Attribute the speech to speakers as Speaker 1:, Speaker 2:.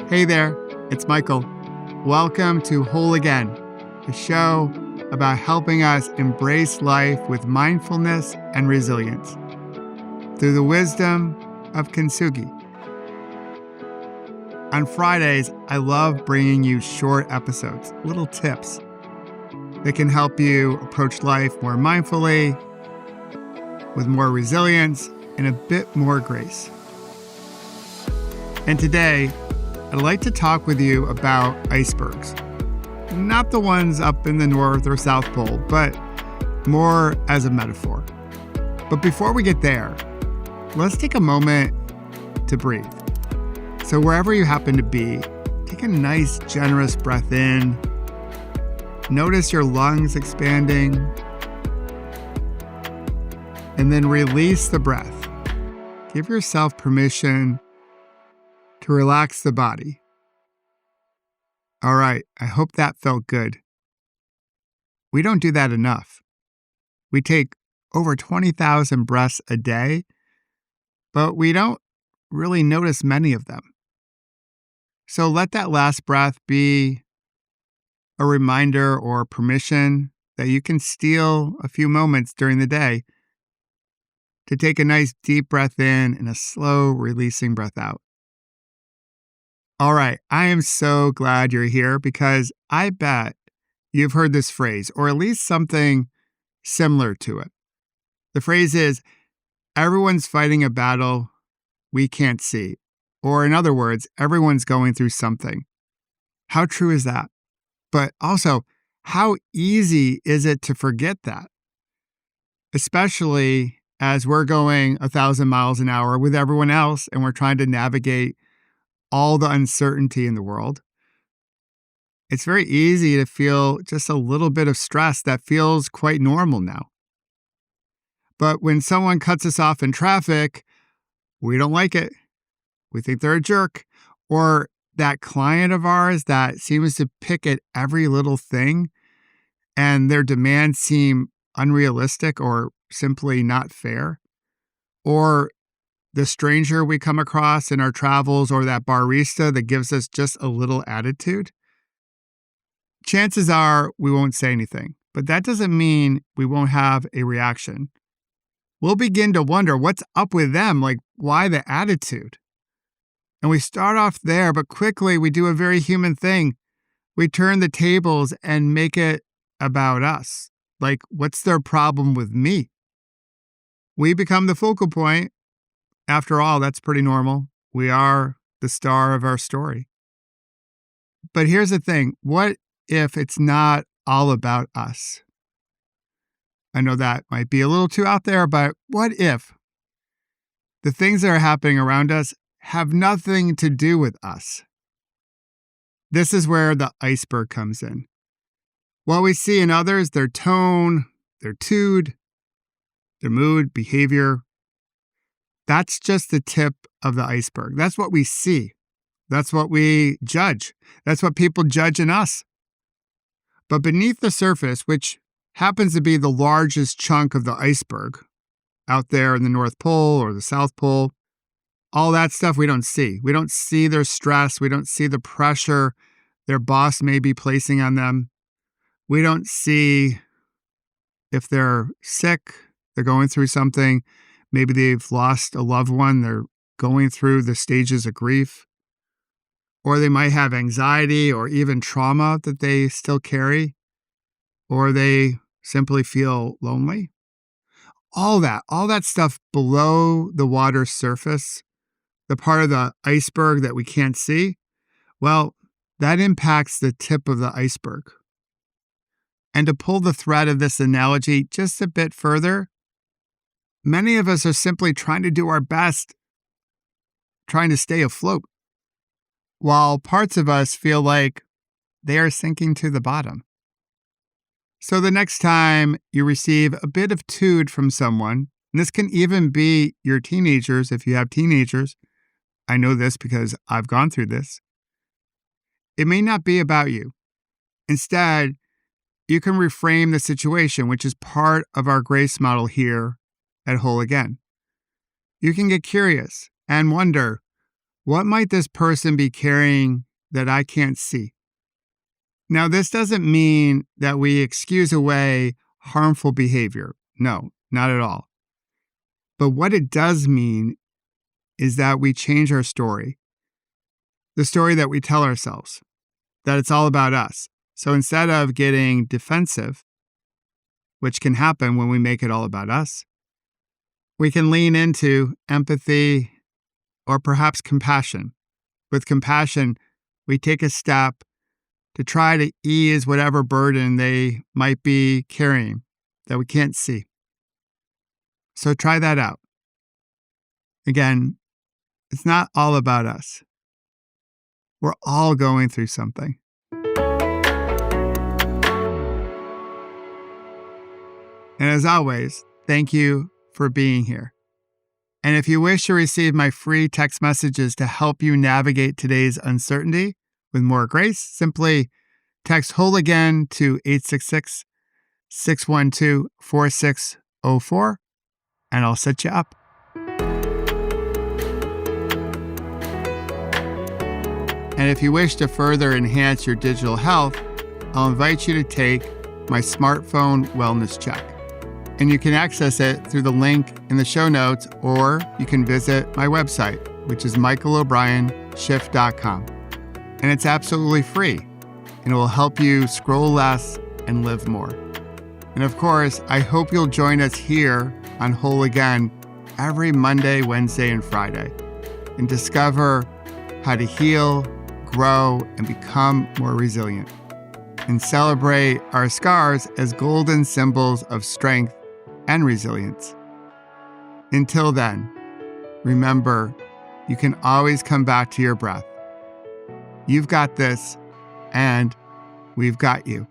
Speaker 1: Hey there, it's Michael. Welcome to Whole Again, a show about helping us embrace life with mindfulness and resilience through the wisdom of Kintsugi. On Fridays, I love bringing you short episodes, little tips that can help you approach life more mindfully, with more resilience, and a bit more grace. And today, I'd like to talk with you about icebergs. Not the ones up in the North or South Pole, but more as a metaphor. But before we get there, let's take a moment to breathe. So wherever you happen to be, take a nice, generous breath in. Notice your lungs expanding. And then release the breath. Give yourself permission to relax the body. All right, I hope that felt good. We don't do that enough. We take over 20,000 breaths a day, but we don't really notice many of them. So let that last breath be a reminder or permission that you can steal a few moments during the day to take a nice deep breath in and a slow releasing breath out. All right, I am so glad you're here because I bet you've heard this phrase, or at least something similar to it. The phrase is, everyone's fighting a battle we can't see. Or in other words, everyone's going through something. How true is that? But also, how easy is it to forget that? Especially as we're going 1,000 miles an hour with everyone else and we're trying to navigate all the uncertainty in the world. It's very easy to feel just a little bit of stress that feels quite normal now. But when someone cuts us off in traffic, we don't like it. We think they're a jerk. Or that client of ours that seems to pick at every little thing and their demands seem unrealistic or simply not fair. Or the stranger we come across in our travels, or that barista that gives us just a little attitude. Chances are we won't say anything, but that doesn't mean we won't have a reaction. We'll begin to wonder what's up with them, like why the attitude? And we start off there, but quickly we do a very human thing. We turn the tables and make it about us. Like, what's their problem with me? We become the focal point. After all, that's pretty normal. We are the star of our story. But here's the thing. What if it's not all about us? I know that might be a little too out there, but what if the things that are happening around us have nothing to do with us? This is where the iceberg comes in. What we see in others, their tone, their tude, their mood, behavior, that's just the tip of the iceberg. That's what we see. That's what we judge. That's what people judge in us. But beneath the surface, which happens to be the largest chunk of the iceberg, out there in the North Pole or the South Pole, all that stuff we don't see. We don't see their stress. We don't see the pressure their boss may be placing on them. We don't see if they're sick, they're going through something. Maybe they've lost a loved one. They're going through the stages of grief. Or they might have anxiety or even trauma that they still carry. Or they simply feel lonely. All that stuff below the water surface, the part of the iceberg that we can't see, well, that impacts the tip of the iceberg. And to pull the thread of this analogy just a bit further, many of us are simply trying to do our best, trying to stay afloat, while parts of us feel like they are sinking to the bottom. So the next time you receive a bit of tude from someone, and this can even be your teenagers if you have teenagers, I know this because I've gone through this, it may not be about you. Instead, you can reframe the situation, which is part of our grace model here at Whole Again. You can get curious and wonder, What might this person be carrying that I can't see? Now, this doesn't mean that we excuse away harmful behavior. No, not at all. But what it does mean is that we change our story, the story that we tell ourselves, that it's all about us. So instead of getting defensive, which can happen when we make it all about us, we can lean into empathy or perhaps compassion. With compassion, we take a step to try to ease whatever burden they might be carrying that we can't see. So try that out. Again, it's not all about us. We're all going through something. And as always, thank you for being here. And if you wish to receive my free text messages to help you navigate today's uncertainty with more grace, simply text WHOLE AGAIN to 866-612-4604, and I'll set you up. And if you wish to further enhance your digital health, I'll invite you to take my smartphone wellness check. And you can access it through the link in the show notes, or you can visit my website, which is michaelobrienshift.com. And it's absolutely free, and it will help you scroll less and live more. And of course, I hope you'll join us here on Whole Again every Monday, Wednesday, and Friday, and discover how to heal, grow, and become more resilient, and celebrate our scars as golden symbols of strength and resilience. Until then, remember, you can always come back to your breath. You've got this, and we've got you.